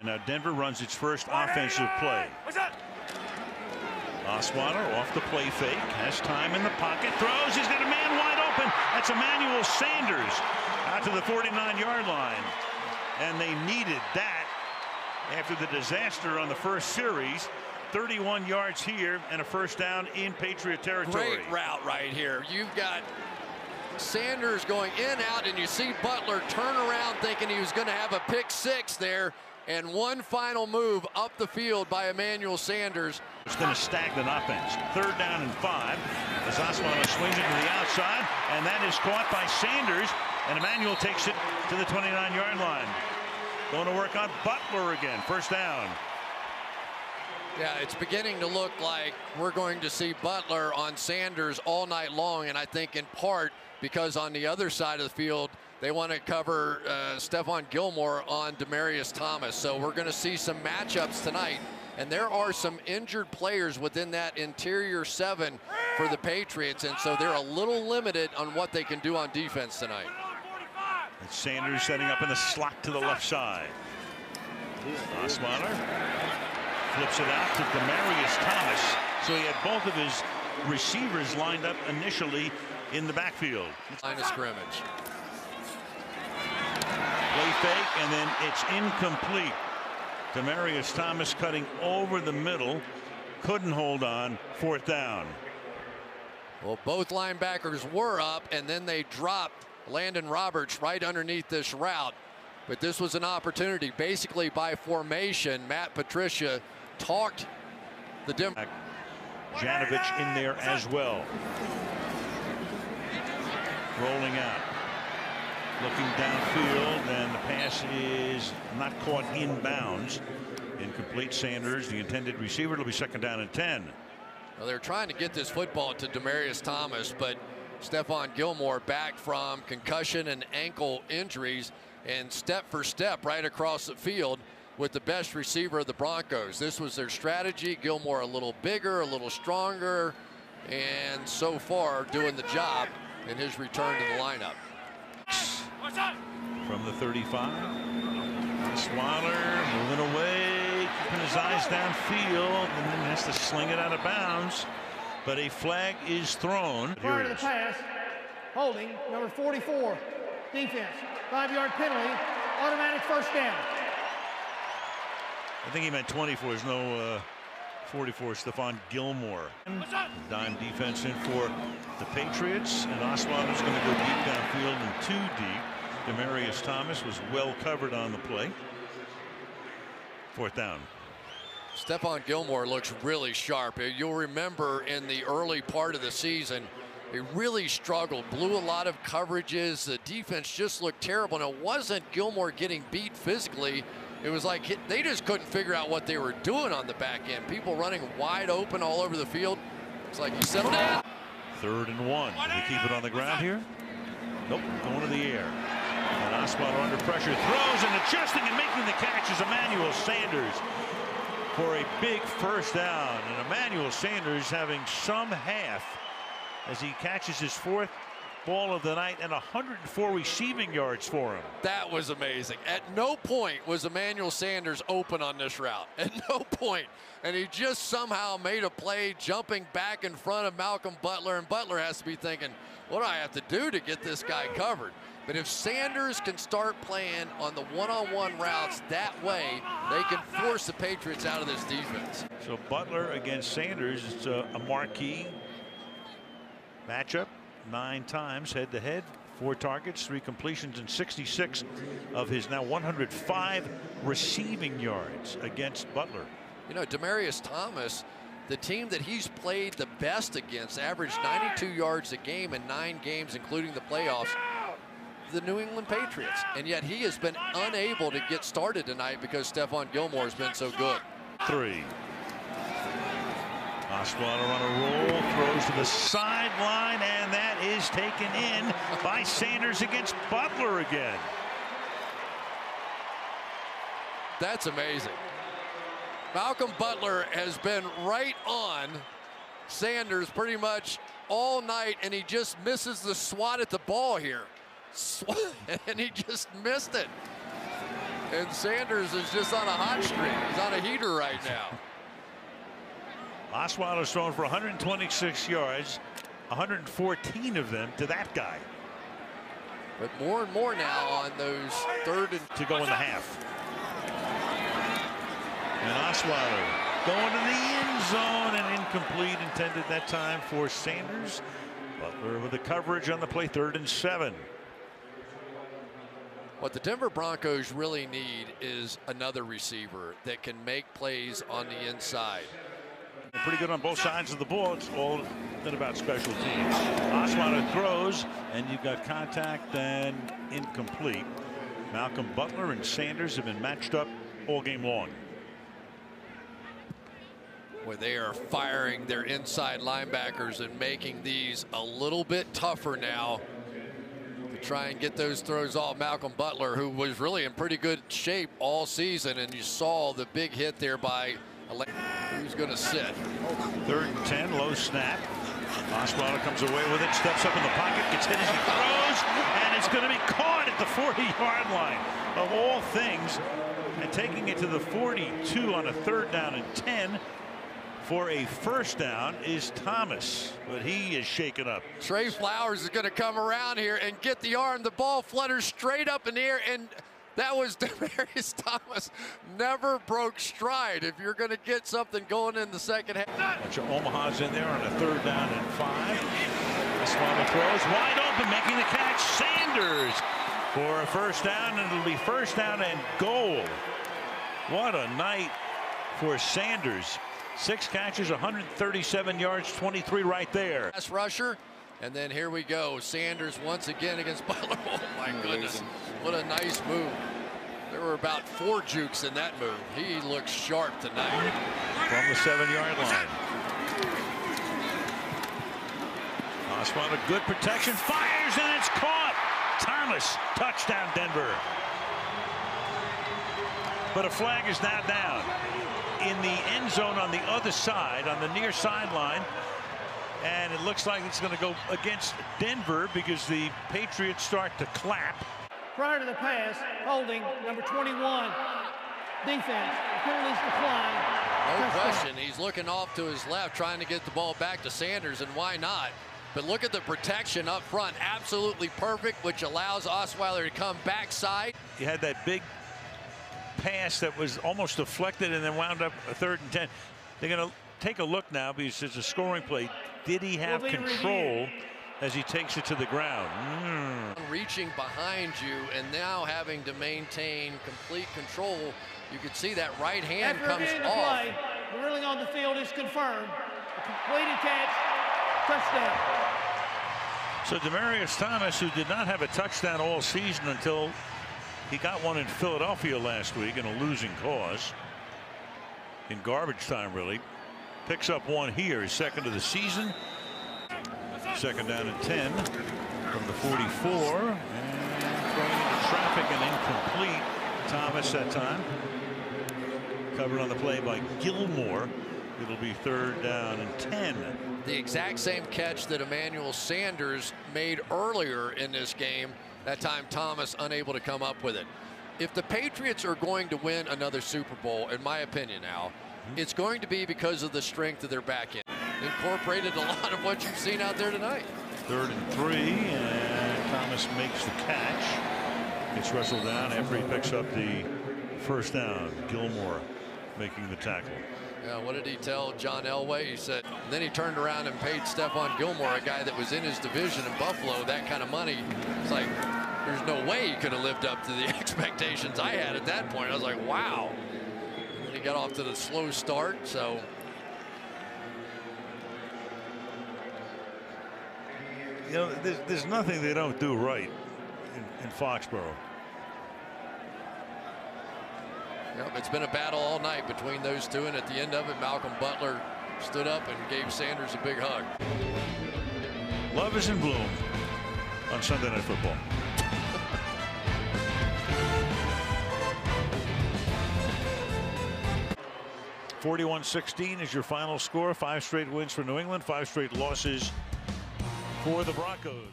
Now Denver runs its first offensive play. Osweiler off the play fake, has time in the pocket, throws, he's got a man wide open. That's Emmanuel Sanders out to the 49-yard line. And they needed that after the disaster on the first series. 31 yards here and a first down in Patriot territory. Great route right here. You've got Sanders going in, out, and you see Butler turn around thinking he was going to have a pick six there. And one final move up the field by Emmanuel Sanders. It's been a stagnant offense. 3rd down and 5 as Osweiler swings it to the outside, and that is caught by Sanders, and Emmanuel takes it to the 29-yard line. Going to work on Butler again. 1st down. Yeah, it's beginning to look like we're going to see Butler on Sanders all night long, and I think in part because on the other side of the field they want to cover Stephon Gilmore on Demaryius Thomas. So we're going to see some matchups tonight, and there are some injured players within that interior 7 for the Patriots, and so they're a little limited on what they can do on defense tonight. And Sanders setting up in the slot to the left side. Osweiler flips it out to Demaryius Thomas. So he had both of his receivers lined up initially in the backfield. Line of scrimmage. Play fake, and then it's incomplete. Demaryius Thomas cutting over the middle. Couldn't hold on. 4th down. Well, both linebackers were up, and then they dropped Landon Roberts right underneath this route. But this was an opportunity. Basically, by formation, Matt Patricia talked the Denver. Janovich in there as well. Rolling out. Looking downfield, and the pass is not caught in bounds. Incomplete. Sanders, the intended receiver. It'll be 2nd down and 10. Well, they're trying to get this football to Demaryius Thomas, but Stephon Gilmore back from concussion and ankle injuries, and step for step right across the field with the best receiver of the Broncos. This was their strategy. Gilmore a little bigger, a little stronger, and so far doing the job in his return to the lineup. From the 35, Osweiler moving away, keeping his eyes downfield, and then has to sling it out of bounds. But a flag is thrown. Prior to the pass, holding number 44, defense, 5-yard penalty, automatic 1st down. I think he meant 24. There's no 44. Stephon Gilmore. Dime defense in for the Patriots, and Osweiler's going to go deep downfield and 2 deep. Demaryius Thomas was well covered on the play. 4th down. Stephon Gilmore looks really sharp. You'll remember in the early part of the season, he really struggled, blew a lot of coverages. The defense just looked terrible, and it wasn't Gilmore getting beat physically. It was like they just couldn't figure out what they were doing on the back end. People running wide open all over the field. It's like you settled in. 3rd and 1. Do they keep it on the ground here? Nope, going to the air. And Osweiler under pressure throws, and adjusting and making the catch is Emmanuel Sanders for a big 1st down. And Emmanuel Sanders having some half as he catches his 4th ball of the night and 104 receiving yards for him. That was amazing. At no point was Emmanuel Sanders open on this route. At no point. And he just somehow made a play jumping back in front of Malcolm Butler, and Butler has to be thinking, what do I have to do to get this guy covered? But if Sanders can start playing on the one-on-one routes that way, they can force the Patriots out of this defense. So Butler against Sanders, it's a marquee matchup. 9 times head-to-head, 4 targets, 3 completions, and 66 of his now 105 receiving yards against Butler. You know, Demaryius Thomas, the team that he's played the best against, averaged 92 yards a game in 9 games, including the playoffs, the New England Patriots. And yet he has been unable to get started tonight because Stephon Gilmore has been so good. 3. Osweiler on a roll, throws to the sideline, and that is taken in by Sanders against Butler again. That's amazing. Malcolm Butler has been right on Sanders pretty much all night, and he just misses the swat at the ball here. And he just missed it. And Sanders is just on a hot streak. He's on a heater right now. Osweiler's thrown for 126 yards, 114 of them to that guy. But more and more now on those third and to go in the half. And Osweiler going to the end zone and incomplete, intended that time for Sanders. Butler with the coverage on the play, 3rd and 7. What the Denver Broncos really need is another receiver that can make plays on the inside. They're pretty good on both sides of the ball. It's all been about special teams. Osweiler throws, and you've got contact and incomplete. Malcolm Butler and Sanders have been matched up all game long. Where they are firing their inside linebackers and making these a little bit tougher now to try and get those throws off. Malcolm Butler, who was really in pretty good shape all season, and you saw the big hit there by who's going to sit. 3rd and 10, low snap. Osweiler comes away with it, steps up in the pocket, gets hit as he throws, and it's going to be caught at the 40-yard line. Of all things, and taking it to the 42 on a 3rd down and 10 for a 1st down is Thomas, but he is shaken up. Trey Flowers is going to come around here and get the arm. The ball flutters straight up in the air, and that was Demaryius Thomas. Never broke stride. If you're going to get something going in the second half. Bunch of Omaha's in there on a 3rd down and 5. Osweiler throws wide open, making the catch. Sanders for a 1st down, and it'll be 1st down and goal. What a night for Sanders. 6 catches, 137 yards, 23 right there. Pass rusher, and then here we go. Sanders once again against Butler. Oh my goodness, what a nice move. There were about 4 jukes in that move. He looks sharp tonight. From the 7-yard line. Osweiler, good protection, fires, and it's caught. Thomas, touchdown Denver. But a flag is now down in the end zone on the other side, on the near sideline, and it looks like it's going to go against Denver because the Patriots start to clap. Prior to the pass, holding number 21. Defense, penalties decline. No question, he's looking off to his left, trying to get the ball back to Sanders, and why not? But look at the protection up front, absolutely perfect, which allows Osweiler to come backside. You had that big pass that was almost deflected and then wound up a 3rd and 10. They're going to take a look now because it's a scoring play. Did he have control as he takes it to the ground? Reaching behind you and now having to maintain complete control. You can see that right hand comes off. Play, the ruling on the field is confirmed. A completed catch, touchdown. So Demaryius Thomas, who did not have a touchdown all season until he got one in Philadelphia last week in a losing cause, in garbage time really, picks up one here, his 2nd of the season. 2nd down and 10 from the 44, and thrown into traffic and incomplete. Thomas that time covered on the play by Gilmore. It'll be 3rd down and 10. The exact same catch that Emmanuel Sanders made earlier in this game. That time Thomas unable to come up with it. If the Patriots are going to win another Super Bowl, in my opinion now, it's going to be because of the strength of their back end. Incorporated a lot of what you've seen out there tonight. 3rd and 3, and Thomas makes the catch. Gets wrestled down after he picks up the 1st down. Gilmore making the tackle. Yeah, what did he tell John Elway? He said, and then he turned around and paid Stephon Gilmore, a guy that was in his division in Buffalo, that kind of money. It's like, there's no way he could have lived up to the expectations I had at that point. I was like, wow. And then he got off to the slow start, so. You know, there's nothing they don't do right in Foxborough. Yep, it's been a battle all night between those two, and at the end of it, Malcolm Butler stood up and gave Sanders a big hug. Love is in bloom on Sunday Night Football. (41-16) is your final score. 5 straight wins for New England, 5 straight losses for the Broncos.